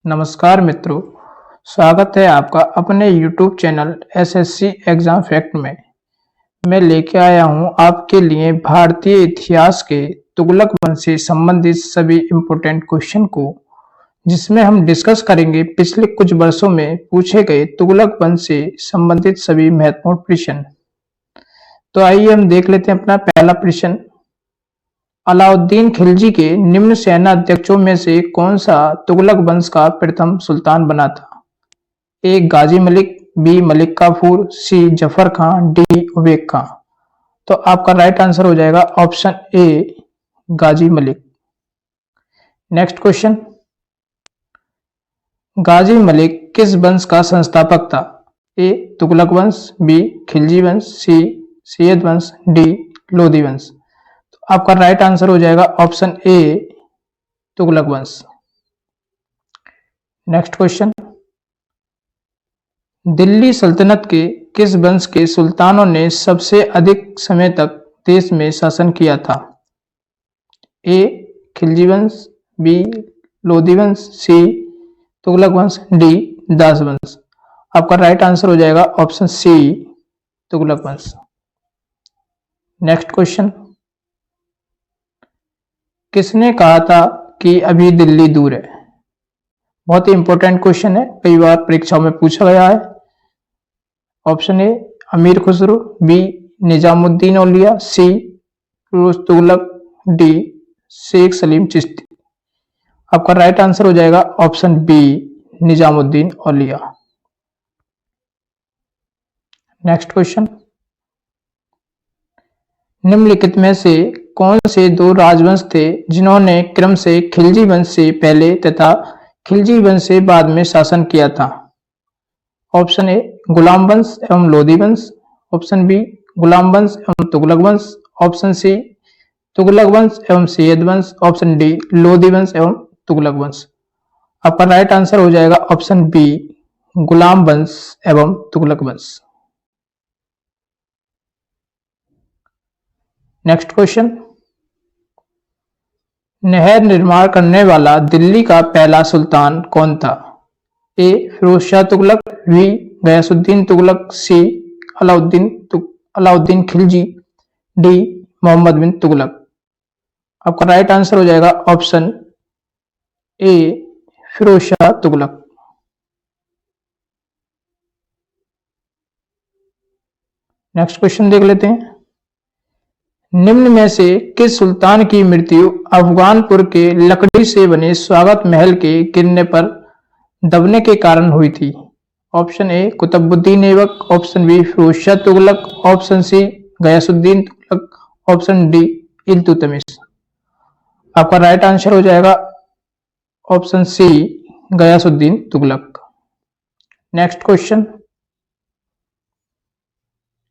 नमस्कार मित्रों, स्वागत है आपका अपने YouTube channel SSC exam fact में। मैं लेके आया हूं आपके लिए भारतीय इतिहास के तुगलक वंश से संबंधित सभी इम्पोर्टेंट क्वेश्चन को, जिसमें हम डिस्कस करेंगे पिछले कुछ वर्षों में पूछे गए तुगलक वंश से संबंधित सभी महत्वपूर्ण प्रश्न। तो आइए हम देख लेते हैं अपना पहला प्रश्न। अलाउद्दीन खिलजी के निम्न सेनाध्यक्षों में से कौन सा तुगलक वंश का प्रथम सुल्तान बना था? A Ghazi Malik, B Malik Kafur, C Zafar Khan, D Ubaid Khan. तो आपका राइट आंसर हो जाएगा option A Ghazi Malik. Next question, Ghazi Malik किस वंश का संस्थापक था? ए तुगलक वंश, बी खिलजी वंश, सी सैयद वंश, डी लोधी वंश। आपका राइट आंसर हो जाएगा ऑप्शन ए तुगलक वंश। नेक्स्ट क्वेश्चन, दिल्ली सल्तनत के किस वंश के सुल्तानों ने सबसे अधिक समय तक देश में शासन किया था? ए खिलजी वंश, बी लोधी वंश, सी तुगलक वंश, डी दास वंश। आपका राइट आंसर हो जाएगा ऑप्शन सी तुगलक वंश। नेक्स्ट क्वेश्चन, किसने कहा था कि अभी दिल्ली दूर है? बहुत ही इंपॉर्टेंट क्वेश्चन है, कई बार परीक्षाओं में पूछा गया है। ऑप्शन ए अमीर खुसरो, बी निजामुद्दीन औलिया, सी फिरोज तुगलक, डी शेख सलीम चिश्ती। आपका राइट आंसर हो जाएगा ऑप्शन बी निजामुद्दीन औलिया। नेक्स्ट क्वेश्चन, निम्नलिखित में से कौन से दो राजवंश थे जिन्होंने क्रम से खिलजी वंश से पहले तथा खिलजी वंश से बाद में शासन किया था? ऑप्शन ए गुलाम वंश एवं लोधी वंश, ऑप्शन बी गुलाम वंश एवं तुगलक वंश, ऑप्शन सी तुगलक वंश एवं सैयद वंश, ऑप्शन डी लोधी वंश एवं तुगलक वंश। आपका राइट आंसर हो जाएगा ऑप्शन बी गुलाम वंश एवं तुगलक वंश। नेक्स्ट क्वेश्चन, नहर निर्माण करने वाला दिल्ली का पहला सुल्तान कौन था? A Firoz Shah Tughlaq, B Ghiyasuddin Tughlaq, C Alauddin Khilji, D Mohammad bin Tughlaq. आपका राइट आंसर हो जाएगा option A Firoz Shah Tughlaq. Next question देख लेते हैं। निम्न में से किस सुल्तान की मृत्यु अफगानपुर के लकड़ी से बने स्वागत महल के गिरने पर दबने के कारण हुई थी? Option A Qutubuddin Aibak, option B Firoz Shah Tughlaq, option C Ghiyasuddin Tughlaq, option D Iltutmish. आपका राइट आंसर हो जाएगा option C Ghiyasuddin Tughlaq. Next question,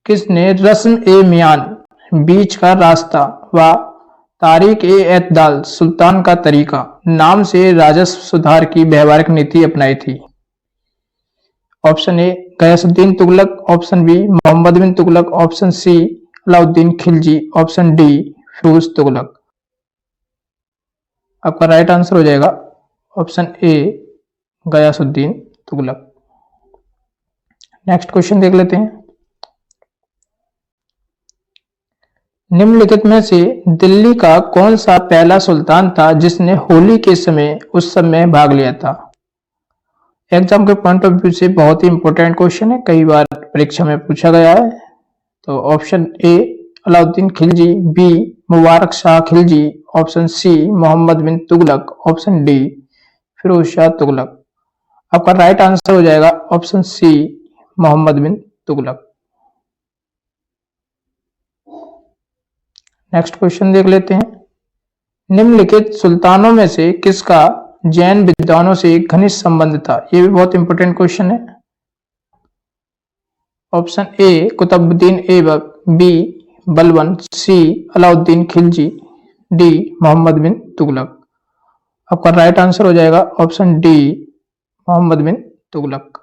किसने रस्म ए मियान, बीच का रास्ता व तारीख ए एतदाल, सुल्तान का तरीका नाम से राजस्व सुधार की व्यवहारिक नीति अपनाई थी? Option A Ghiyasuddin Tughlaq, option B Mohammad bin Tughlaq, option C Alauddin Khilji, option D Firoz Tughlaq. आपका राइट आंसर हो जाएगा option A Ghiyasuddin Tughlaq. Next question देख लेते हैं। निम्नलिखित में से दिल्ली का कौन सा पहला सुल्तान था जिसने होली के समय उत्सव में भाग लिया था? एग्जाम के पॉइंट ऑफ व्यू से बहुत ही इंपॉर्टेंट क्वेश्चन है, कई बार परीक्षा में पूछा गया है। तो option A Alauddin Khilji, B Mubarak Shah Khilji, option C Mohammad bin Tughlaq, option D Firoz Shah Tughlaq. आपका राइट आंसर हो जाएगा option C Mohammad bin Tughlaq. Next question देख लेते हैं। निम्नलिखित सुल्तानों में से किसका जैन विद्वानों से घनिष्ठ संबंध था? यह भी बहुत इंपॉर्टेंट क्वेश्चन है। Option A Qutubuddin Aibak, B Balban, C Alauddin Khilji, D Mohammad bin Tughlaq. आपका राइट आंसर हो जाएगा option D Mohammad bin Tughlaq.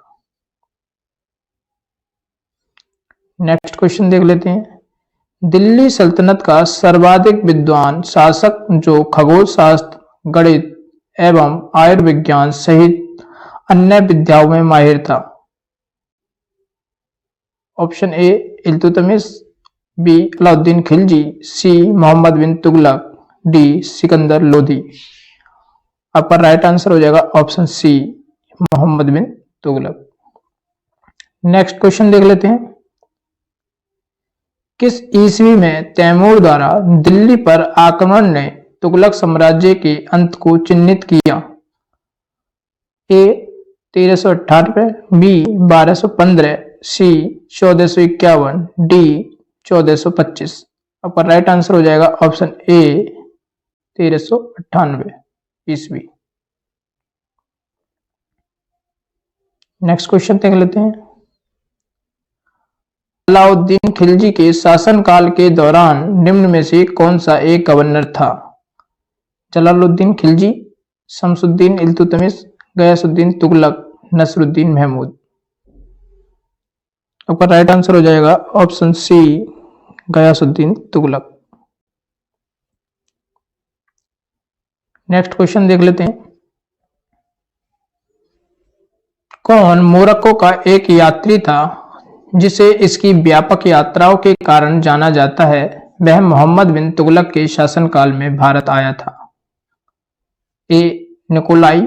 Next question देख लेते हैं। दिल्ली सल्तनत का सर्वाधिक विद्वान शासक जो खगोल शास्त्र, गणित एवं आयुर्विज्ञान सहित अन्य विद्याओं में माहिर था? Option A Iltutmish, B Alauddin Khilji, C Mohammad bin Tughlaq, D Sikandar Lodi. आपका राइट आंसर हो जाएगा option C Mohammad bin Tughlaq. Next question देख लेते हैं। किस ईस्वी में तैमूर द्वारा दिल्ली पर आक्रमण ने तुगलक साम्राज्य के अंत को चिन्हित किया? ए 1398, बी 1215, सी 1451, डी 1425। आपका राइट आंसर हो जाएगा ऑप्शन ए 1398 ईस्वी। नेक्स्ट क्वेश्चन देख लेते हैं। अलाउद्दीन खिलजी के शासनकाल के दौरान निम्न में से कौन सा एक गवर्नर था? जलालुद्दीन खिलजी, शमसुद्दीन इल्तुतमिश, गयासुद्दीन तुगलक, नसरुद्दीन महमूद। आपका राइट आंसर हो जाएगा option C Ghiyasuddin Tughlaq. Next question देख लेते हैं। कौन मोरक्को का एक यात्री था जिसे इसकी व्यापक यात्राओं के कारण जाना जाता है? वह मोहम्मद बिन तुगलक के शासनकाल में भारत आया था। ए निकोलाई,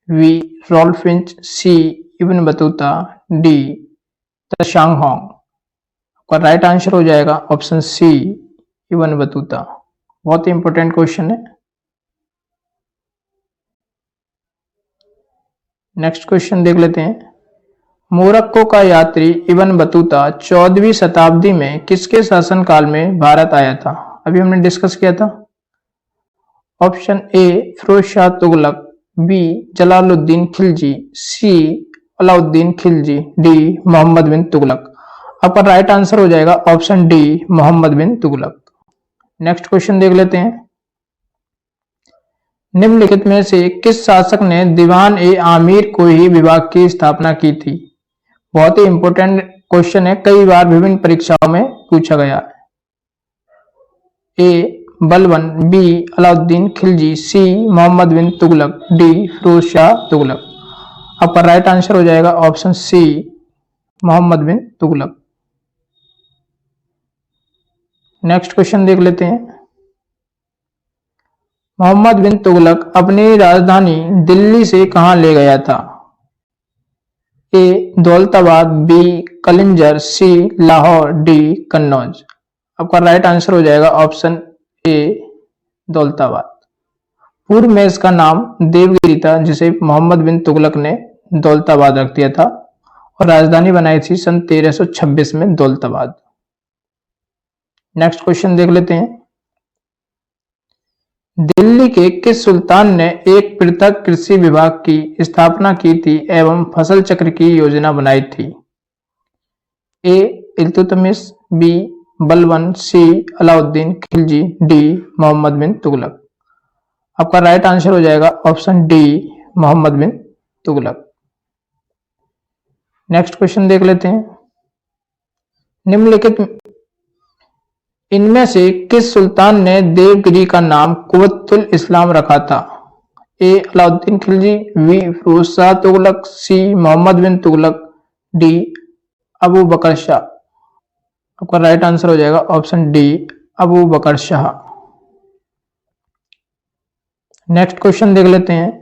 बी रॉल्फ फिंच, सी इब्न बतूता, डी तशांगहोंग। आपका राइट आंसर हो जाएगा ऑप्शन सी इब्न बतूता। बहुत ही इंपॉर्टेंट क्वेश्चन है। नेक्स्ट क्वेश्चन देख लेते हैं। मोरक्को का यात्री इब्न बतूता 14वीं शताब्दी में किसके शासनकाल में भारत आया था? अभी हमने डिस्कस किया था। Option A Firoz Shah Tughlaq, B Jalaluddin Khilji, C Alauddin Khilji, D Mohammad bin Tughlaq. आपका राइट आंसर हो जाएगा option D Mohammad bin Tughlaq. Next question देख लेते हैं। निम्नलिखित में से किस शासक ने दीवान ए आमिर को ही विभाग की स्थापना की थी? बहुत ही इंपॉर्टेंट क्वेश्चन है, कई बार विभिन्न परीक्षाओं में पूछा गया है। ए Balban, B Alauddin Khilji, C Mohammad bin Tughlaq, D Firoz Shah Tughlaq. आपका राइट आंसर हो जाएगा option C Mohammad bin Tughlaq. Next question देख लेते हैं। मोहम्मद बिन तुगलक अपनी राजधानी दिल्ली से कहां ले गया था? ए दौलताबाद, बी कलिंजर, सी लाहौर, डी कन्नौज। आपका राइट आंसर हो जाएगा ऑप्शन ए दौलताबाद। पूर्व में इसका नाम देवगिरी था, जिसे मोहम्मद बिन तुगलक ने दौलताबाद रख दिया था और राजधानी बनाई थी सन 1326 में दौलताबाद। नेक्स्ट क्वेश्चन देख लेते हैं। दिल्ली के किस सुल्तान ने एक पृथक कृषि विभाग की स्थापना की थी एवं फसल चक्र की योजना बनाई थी? ए Iltutmish, B Balban, C Alauddin Khilji, D Mohammad bin Tughlaq. आपका राइट आंसर हो जाएगा option D Mohammad bin Tughlaq. Next question देख लेते हैं। निम्नलिखित इनमें से किस सुल्तान ने देवगिरी का नाम कुव्वतुल इस्लाम रखा था? A Alauddin Khilji, B Firoz Shah Tughlaq, C Mohammad bin Tughlaq, D Abu बकर शाह। आपका राइट आंसर हो जाएगा ऑप्शन डी अबू बकर शाह। नेक्स्ट क्वेश्चन देख लेते हैं।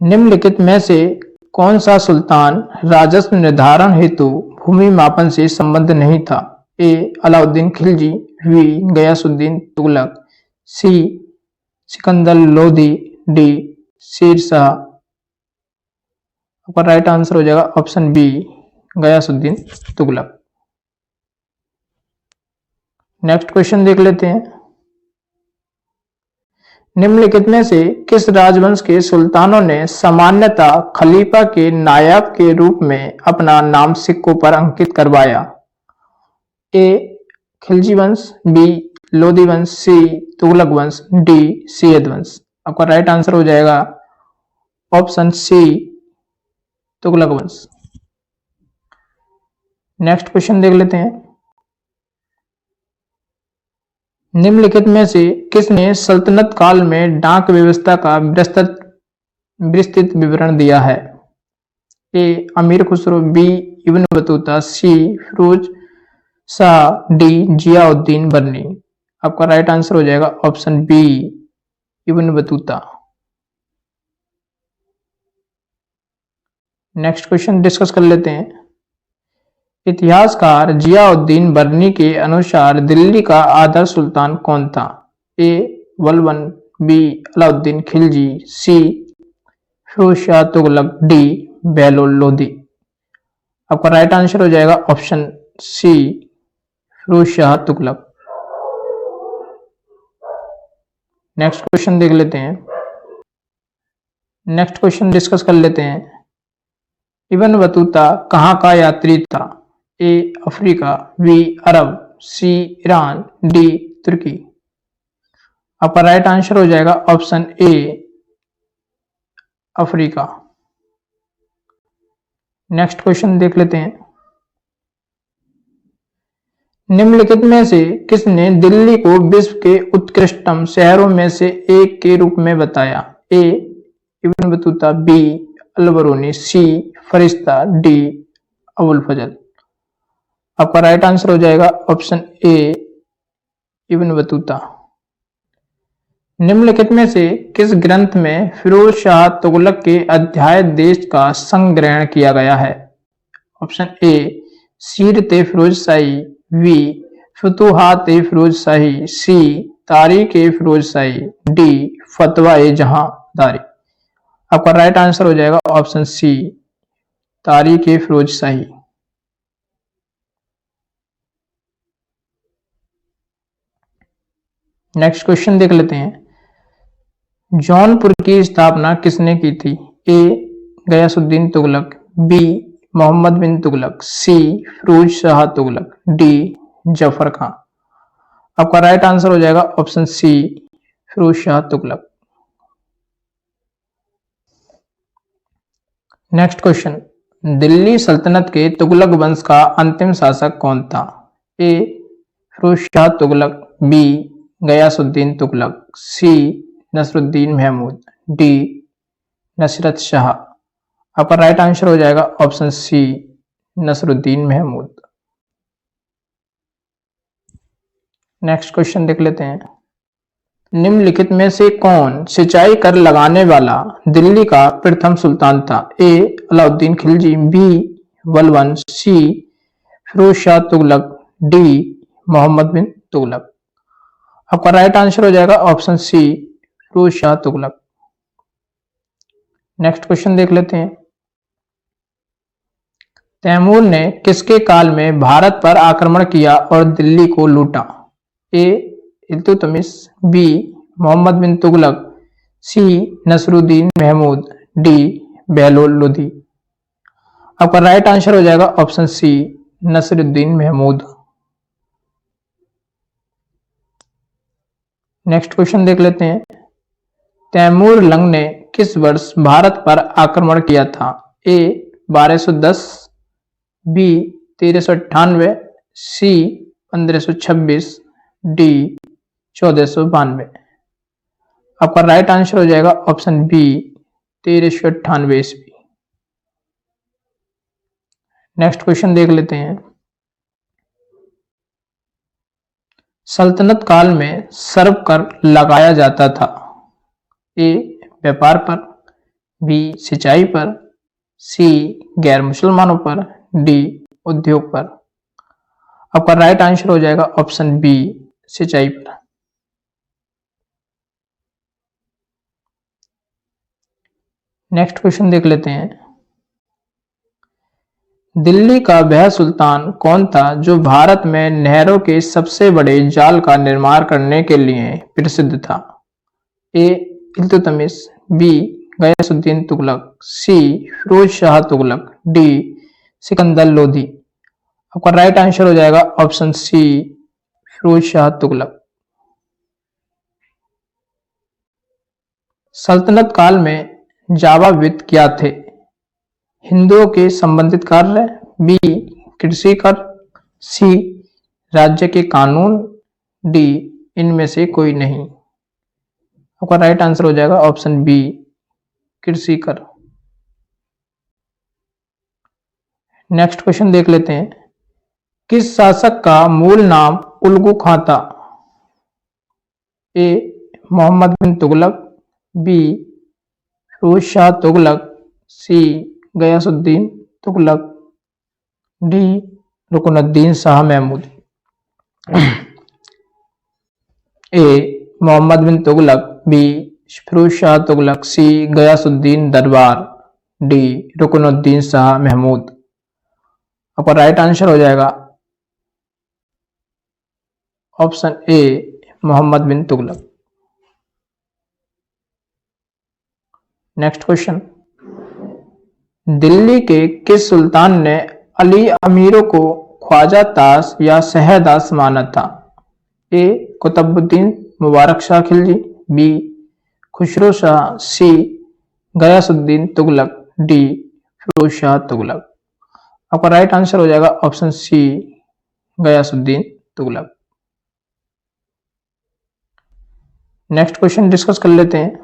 निम्नलिखित में से कौन सा सुल्तान राजस्व निर्धारण हेतु भूमि मापन से संबद्ध नहीं था? A Alauddin Khilji, B Ghiyasuddin Tughlaq, C Sikandar Lodi, D Sher Shah. आपका राइट आंसर हो जाएगा option B Ghiyasuddin Tughlaq. Next question देख लेते हैं। निम्नलिखित में से किस राजवंश के सुल्तानों ने सामान्यतः खलीफा के नायब के रूप में अपना नाम सिक्कों पर अंकित करवाया? ए खिलजी वंश, बी लोधी वंश, सी तुगलक वंश, डी सैयद वंश। आपका राइट आंसर हो जाएगा ऑप्शन सी तुगलक वंश। नेक्स्ट क्वेश्चन देख लेते हैं। निम्नलिखित में से किसने सल्तनत काल में डाक व्यवस्था का विस्तृत विस्तृत विवरण दिया है? A Amir Khusrau, B Ibn Battuta, C Firoz Shah, D Ziauddin Barani. आपका राइट आंसर हो जाएगा option B Ibn Battuta. Next question discuss कर लेते हैं। इतिहासकार जियाउद्दीन बर्नी के अनुसार दिल्ली का आदर्श सुल्तान कौन था? A Balban, B Alauddin Khilji, C Firoz Shah Tughlaq, D Bahlol Lodi. आपका राइट आंसर हो जाएगा option C Firoz Shah Tughlaq. Next question देख लेते हैं। नेक्स्ट क्वेश्चन डिस्कस कर लेते हैं। इब्न बतूता कहाँ का यात्री था? A Africa, B Arab, C Iran, D तुर्की। आपका राइट आंसर हो जाएगा option A Africa. Next question देख लेते हैं। निम्नलिखित में से किसने दिल्ली को विश्व के उत्कृष्टतम शहरों में से एक के रूप में बताया? ए इब्न बतूता, बी अल-बरूनी, सी फरिश्ता, डी अबुल फजल। आपका राइट आंसर हो जाएगा ऑप्शन ए इब्न बतूता। निम्नलिखित में से किस ग्रंथ में फिरोज शाह तुगलक के अध्यादेश का संग्रहण किया गया है? ऑप्शन ए सीरत फिरोज शाही, बी फुतूहात फिरोज शाही, सी तारीख फिरोज शाही, डी फतवा जहांदारी। आपका राइट आंसर हो जाएगा ऑप्शन सी तारीख फिरोज शाही। नेक्स्ट क्वेश्चन देख लेते हैं। जौनपुर की स्थापना किसने की थी? A Ghiyasuddin Tughlaq, B Mohammad bin Tughlaq, C Firoz Shah Tughlaq, D Zafar Khan. आपका राइट आंसर हो जाएगा option C Firoz Shah Tughlaq. Next question. Delhi सल्तनत के तुगलक वंश का अंतिम शासक कौन था? A Firoz Shah Tughlaq, B Ghiyasuddin Tughlaq, C Nasiruddin Mahmud, D Nusrat Shah. आपका राइट आंसर हो जाएगा option C Nasiruddin Mahmud. Next question देख लेते हैं। निम्नलिखित में से कौन सिंचाई कर लगाने वाला दिल्ली का प्रथम सुल्तान था? A Alauddin Khilji, B Balban, C Firoz Shah Tughlaq, D Mohammad bin Tughlaq. आपका राइट आंसर हो जाएगा option C Firoz Shah Tughlaq. Next question देख लेते हैं। तैमूर ने किसके काल में भारत पर आक्रमण किया और दिल्ली को लूटा? A Iltutmish, B Mohammad bin Tughlaq, C Nasiruddin Mahmud, D Bahlol Lodi. आपका राइट आंसर हो जाएगा option C Nasiruddin Mahmud. Next question देख लेते हैं। तैमूर लंग ने किस वर्ष भारत पर आक्रमण किया था? ए 1210, बी 1398, सी 1526, डी 1492। आपका राइट आंसर हो जाएगा ऑप्शन बी 1398 ईस्वी। नेक्स्ट क्वेश्चन देख लेते हैं। सल्तनत काल में सर्व कर लगाया जाता था? ए व्यापार पर, बी सिंचाई पर, सी गैर मुसलमानों पर, डी उद्योग पर। आपका राइट आंसर हो जाएगा ऑप्शन बी सिंचाई पर। नेक्स्ट क्वेश्चन देख लेते हैं। दिल्ली का वह सुल्तान कौन था जो भारत में नहरों के सबसे बड़े जाल का निर्माण करने के लिए प्रसिद्ध था? ए Iltutmish, B Ghiyasuddin Tughlaq, C Firoz Shah Tughlaq, D Sikandar Lodi. आपका राइट आंसर हो जाएगा ऑप्शन सी फिरोज शाह तुगलक। सल्तनत काल में जावाविद क्या थे? हिंदुओं के संबंधित कार्य, बी कृषि कर, सी राज्य के कानून, डी इनमें से कोई नहीं। आपका राइट आंसर हो जाएगा ऑप्शन बी किरसीकर। नेक्स्ट क्वेश्चन देख लेते हैं। किस शासक का मूल नाम उल्गू खां था? A Mohammad bin Tughlaq, B Firoz Shah Tughlaq, C Ghiyasuddin Tughlaq, D Ruknuddin Shah Mahmood. A Mohammad bin Tughlaq, B Firoz Shah Tughlaq, C Ghiyasuddin दरबार, डी रुकनुद्दीन शाह महमूद। आपका राइट आंसर हो जाएगा option A Mohammad bin Tughlaq. Next question. Delhi के किस सुल्तान ने अली अमीरों को ख्वाजा ताश या शहदास माना था? A Qutbuddin Mubarak Shah Khilji, B Khusro Shah, C Ghiyasuddin Tughlaq, D Firoz Shah Tughlaq. आपका राइट आंसर हो जाएगा option C Ghiyasuddin Tughlaq. Next question discuss कर लेते हैं।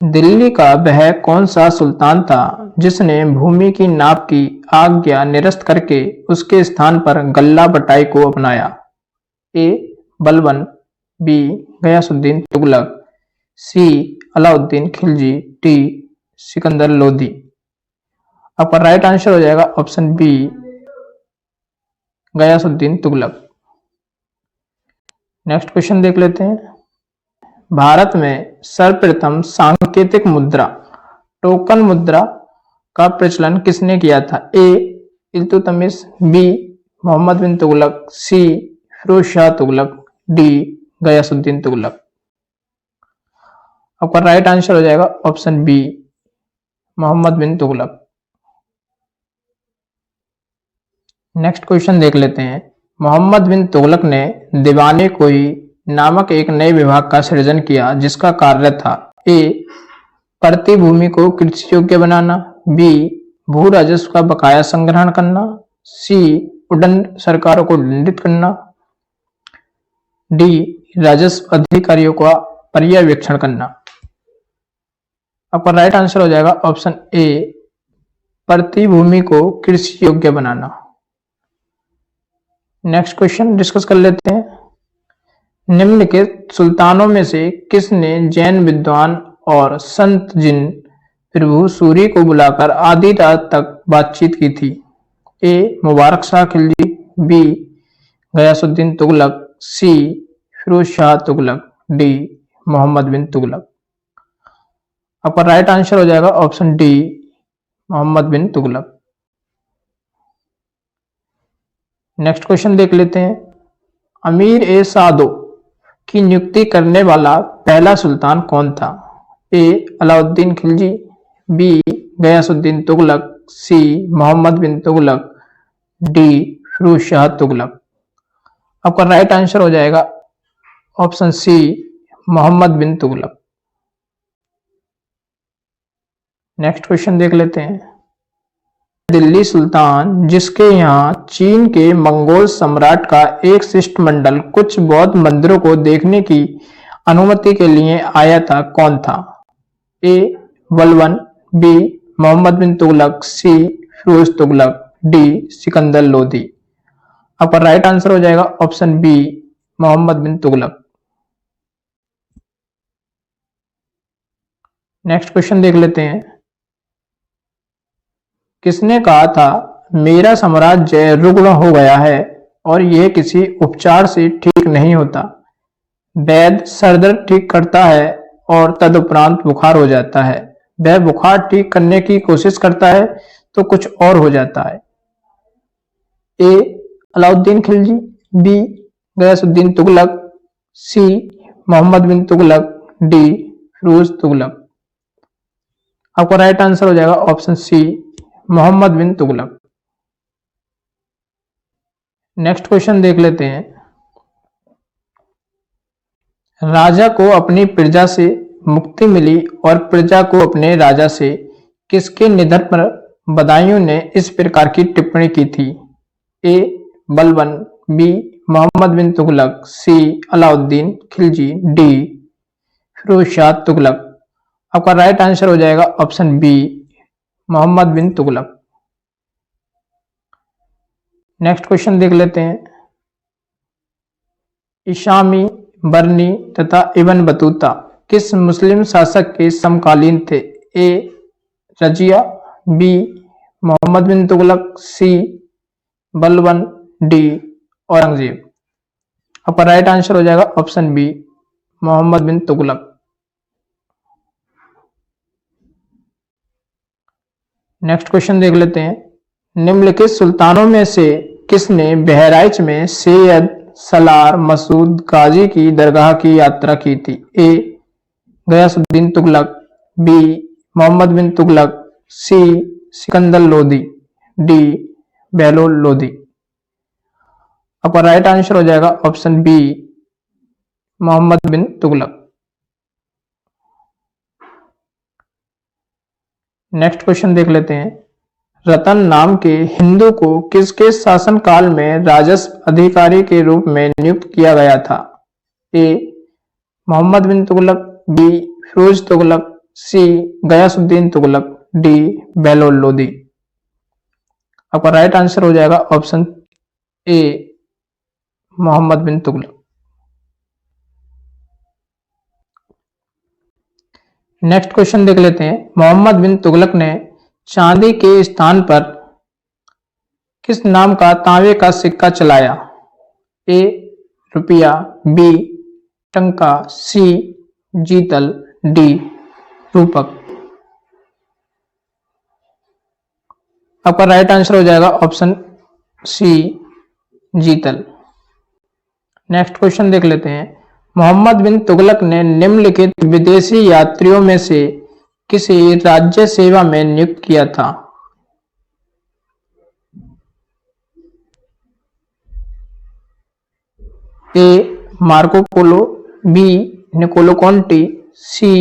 दिल्ली का वह कौन सा सुल्तान था जिसने भूमि की नाप की आज्ञा निरस्त करके उसके स्थान पर गल्ला बटाई को अपनाया? A Balban, B Ghiyasuddin Tughlaq, C Alauddin Khilji, D Sikandar Lodi. आपका राइट आंसर हो जाएगा option B Ghiyasuddin Tughlaq. Next question देख लेते हैं। भारत में सर्वप्रथम सांकेतिक मुद्रा टोकन मुद्रा का प्रचलन किसने किया था? ए Iltutmish, B Mohammad bin Tughlaq, C Firoz Shah Tughlaq, D Ghiyasuddin Tughlaq. आपका राइट आंसर हो जाएगा option B Mohammad bin Tughlaq. Next question देख लेते हैं। मोहम्मद बिन तुगलक ने दीवाने कोई नामक एक नए विभाग का सृजन किया जिसका कार्य था? ए प्रति भूमि को कृषि योग्य बनाना, बी भू राजस्व का बकाया संग्रहण करना, सी उदंड सरकारों को दंडित करना, डी राजस्व अधिकारियों का पर्यवेक्षण करना। आपका राइट आंसर हो जाएगा ऑप्शन ए प्रति भूमि को कृषि योग्य बनाना। नेक्स्ट क्वेश्चन डिस्कस कर लेते हैं। निम्नलिखित सुल्तानों में से किसने जैन विद्वान और संत जिन प्रभु सूरी को बुलाकर आधी रात तक बातचीत की थी? ए मुबारक Shah Khilji, B Ghiyasuddin Tughlaq, C Firoz Shah Tughlaq, D Mohammad bin Tughlaq. आपका राइट आंसर हो जाएगा option D Mohammad bin Tughlaq. Next question देख लेते हैं। अमीर ए सादो की नियुक्ति करने वाला पहला सुल्तान कौन था? A Alauddin Khilji, B Ghiyasuddin Tughlaq, C Mohammad bin Tughlaq, D Firoz Shah Tughlaq. आपका राइट आंसर हो जाएगा option C Mohammad bin Tughlaq. Next question देख लेते हैं। दिल्ली सुल्तान जिसके यहाँ चीन के मंगोल सम्राट का एक शिष्टमंडल कुछ बौद्ध मंदिरों को देखने की अनुमति के लिए आया था कौन था? A Balban, B Mohammad bin Tughlaq, C Firoz Tughlaq, D Sikandar Lodi. आपका राइट आंसर हो जाएगा option B Mohammad bin Tughlaq. Next question देख लेते हैं। किसने कहा था मेरा साम्राज्य रुग्ण हो गया है और यह किसी उपचार से ठीक नहीं होता? वैद्य सरदर्द ठीक करता है और तदुपरांत बुखार हो जाता है। वह बुखार ठीक करने की कोशिश करता है तो कुछ और हो जाता है। ए अलाउद्दीन खिलजी, बी गयासुद्दीन तुगलक, सी मोहम्मद बिन तुगलक, डी फिरोज तुगलक। आपका राइट आंसर हो जाएगा option C Mohammad bin Tughlaq. Next question देख लेते हैं। राजा को अपनी प्रजा से मुक्ति मिली और प्रजा को अपने राजा से किसके निधन पर बदायूं ने इस प्रकार की टिप्पणी की थी? ए Balban, B Mohammad bin Tughlaq, C Alauddin Khilji, D Firoz Shah Tughlaq. आपका राइट आंसर हो जाएगा option B, Mohammad bin Tughlaq. Next question देख लेते हैं। इशामी, बरनी तथा इब्न बतूता किस मुस्लिम शासक के समकालीन थे? ए रजिया, बी मोहम्मद बिन तुगलक, सी बलबन, डी औरंगजेब। आपका राइट आंसर हो जाएगा option B, Mohammad bin Tughlaq. Next question देख लेते हैं। निम्नलिखित सुल्तानों में से किसने बहराइच में सैयद सलार मसूद गाजी की दरगाह की यात्रा की थी? A Ghiyasuddin Tughlaq, B Mohammad bin Tughlaq, C Sikandar Lodi, D Bahlol Lodi. आपका राइट आंसर हो जाएगा option B, Mohammad bin Tughlaq. Next question देख लेते हैं। रतन नाम के हिंदू को किसके शासनकाल में राजस्व अधिकारी के रूप में नियुक्त किया गया था? A Mohammad bin Tughlaq, B Firoz Tughlaq, C Ghiyasuddin Tughlaq, D Bahlol Lodi. आपका राइट आंसर हो जाएगा option A, Mohammad bin Tughlaq. Next question देख लेते हैं। मोहम्मद बिन तुगलक ने चांदी के स्थान पर किस नाम का तांबे का सिक्का चलाया? ए रुपया, बी टंका, सी जीतल, डी रूपक। आपका राइट आंसर हो जाएगा ऑप्शन सी, जीतल। नेक्स्ट क्वेश्चन देख लेते हैं। मोहम्मद बिन तुगलक ने निम्नलिखित विदेशी यात्रियों में से किसे राज्य सेवा में नियुक्त किया था? A Marco Polo, B Niccolo Conti, C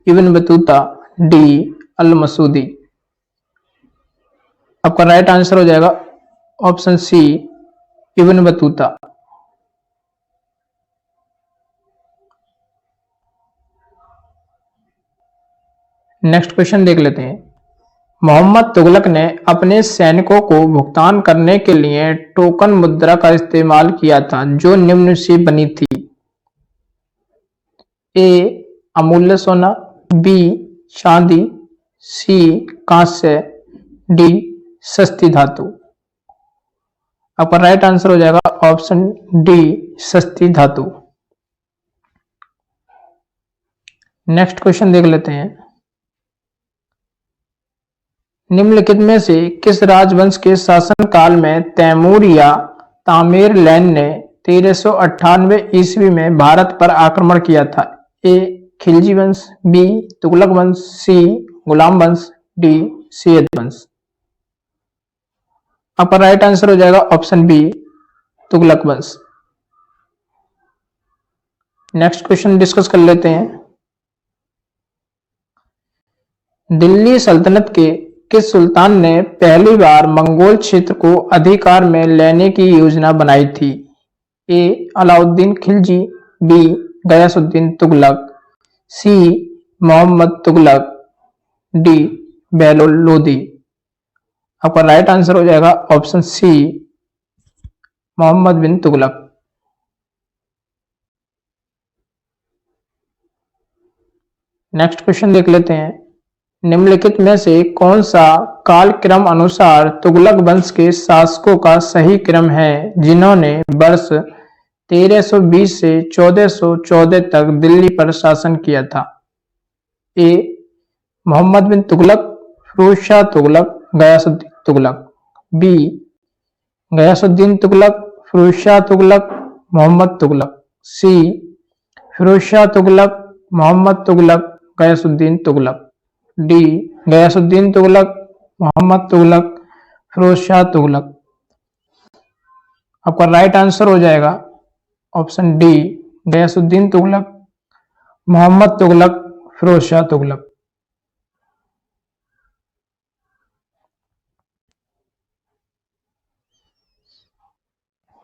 Ibn Battuta, D Al Masudi. आपका राइट आंसर हो जाएगा option C, Ibn Battuta. Next question देख लेते हैं। मोहम्मद तुगलक ने अपने सैनिकों को भुगतान करने के लिए टोकन मुद्रा का इस्तेमाल किया था जो निम्न से बनी थी? ए अमूल्य सोना, बी चांदी, सी कांस्य, डी सस्ती धातु। आपका राइट आंसर हो जाएगा ऑप्शन डी, सस्ती धातु। नेक्स्ट क्वेश्चन देख लेते हैं। निम्नलिखित में से किस राजवंश के शासनकाल में तैमूर या तामेरलैन ने 1398 ईस्वी में भारत पर आक्रमण किया था? ए खिलजी वंश, बी तुगलक वंश, सी गुलाम वंश, डी सैयद वंश। आपका राइट आंसर हो जाएगा ऑप्शन बी, तुगलक वंश। नेक्स्ट क्वेश्चन डिस्कस कर लेते हैं। दिल्ली सल्तनत के किस सुल्तान ने पहली बार मंगोल क्षेत्र को अधिकार में लेने की योजना बनाई थी? ए अलाउद्दीन खिलजी, बी गयासुद्दीन तुगलक, सी मोहम्मद तुगलक, डी बहलोल लोदी। आपका राइट आंसर हो जाएगा option C, Mohammad bin Tughlaq. Next question देख लेते हैं। निम्नलिखित में से कौन सा कालक्रम अनुसार तुगलक वंश के शासकों का सही क्रम है जिन्होंने वर्ष 1320 से 1414 तक दिल्ली पर शासन किया था? A Mohammad bin Tughlaq, Firoz Shah Tughlaq, Ghiyasuddin Tughlaq, B Ghiyasuddin Tughlaq, Firoz Shah Tughlaq, Mohammad Tughlaq, C Firoz Shah Tughlaq, Mohammad Tughlaq, Ghiyasuddin Tughlaq, D Ghiyasuddin Tughlaq, Mohammad Tughlaq, Firoz Shah Tughlaq. आपका राइट आंसर हो जाएगा option D, Ghiyasuddin Tughlaq, Mohammad Tughlaq, Firoz Shah Tughlaq.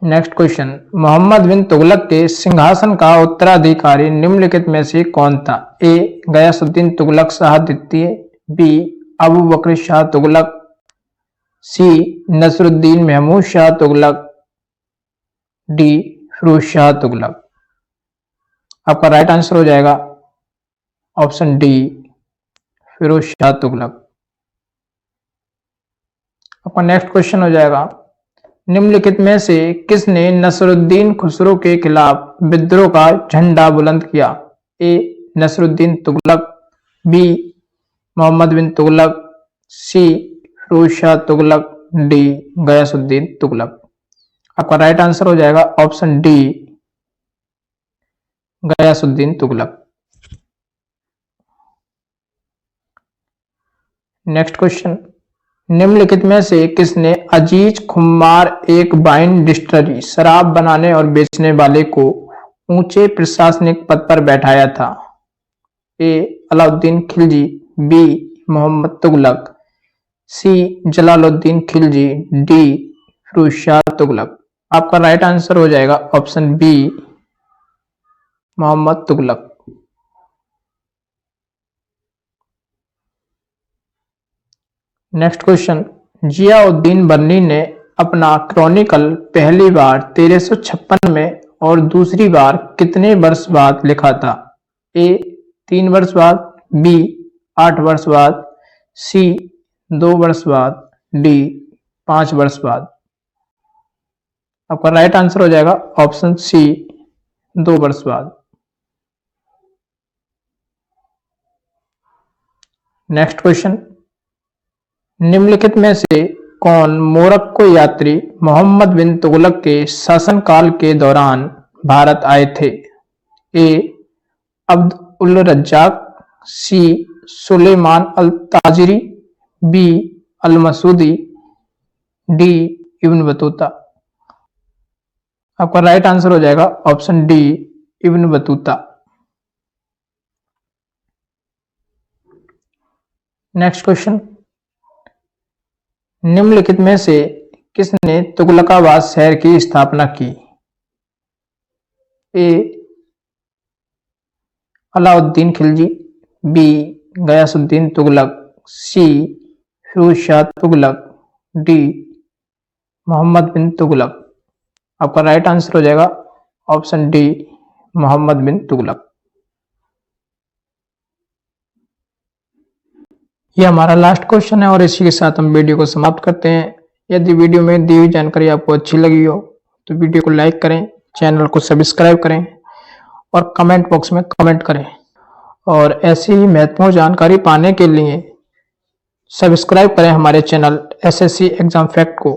Next question, Mohammad bin Tughlaq के सिंहासन का उत्तराधिकारी निम्नलिखित में से कौन था? ए गयासुद्दीन तुगलक शाह द्वितीय, बी अबू बकर शाह तुगलक, सी नसरुद्दीन महमूद शाह तुगलक, डी फिरोज शाह तुगलक। आपका राइट आंसर हो जाएगा ऑप्शन डी फिरोज शाह तुगलक। आपका नेक्स्ट क्वेश्चन हो जाएगा, निम्नलिखित में से किसने नसरुद्दीन खुसरो के खिलाफ विद्रोह का झंडा बुलंद किया? A Nasiruddin Tughlaq, B Mohammad bin Tughlaq, C Firoz Shah Tughlaq, D Ghiyasuddin Tughlaq. आपका राइट आंसर हो जाएगा option D Ghiyasuddin Tughlaq. Next question, निम्नलिखित में से किसने अजीज खुमार एक वाइन डिस्टिलरी शराब बनाने और बेचने वाले को ऊंचे प्रशासनिक पद पर बैठाया था? A Alauddin Khilji, B Mohammad Tughlaq, C Jalaluddin Khilji, D Firoz Shah Tughlaq. आपका राइट आंसर हो जाएगा option B Mohammad Tughlaq. Next question, Ziauddin Barani ने अपना क्रॉनिकल पहली बार 1356 में और दूसरी बार कितने वर्ष बाद लिखा था? ए 3 वर्ष बाद, बी 8 वर्ष बाद, सी 2 वर्ष बाद, डी 5 वर्ष बाद। आपका राइट आंसर हो जाएगा ऑप्शन सी 2 वर्ष बाद। नेक्स्ट क्वेश्चन, निम्नलिखित में से कौन मोरक्को यात्री मोहम्मद बिन तुगलक के शासनकाल के दौरान भारत आए थे? ए अब्द उल रज्जाक, सी सुलेमान अल ताजरी, B L Masoodi, D Ibn Battuta. आपका राइट आंसर हो जाएगा ऑप्शन डी इब्न बतूता। नेक्स्ट क्वेश्चन, निम्नलिखित में से किसने तुगलकाबाद शहर की स्थापना की? ए Alauddin Khilji, B Ghiyasuddin Tughlaq, C Firoz Shah Tughlaq, D Mohammad bin Tughlaq. आपका राइट आंसर हो जाएगा ऑप्शन डी मोहम्मद बिन तुगलक। यह हमारा लास्ट क्वेश्चन है और इसी के साथ हम वीडियो को समाप्त करते हैं। यदि वीडियो में दी हुई जानकारी आपको अच्छी लगी हो तो वीडियो को लाइक करें, चैनल को सब्सक्राइब करें और कमेंट बॉक्स में कमेंट करें। और ऐसी ही महत्वपूर्ण जानकारी पाने के लिए सब्सक्राइब करें हमारे चैनल एसएससी एग्जाम फैक्ट को।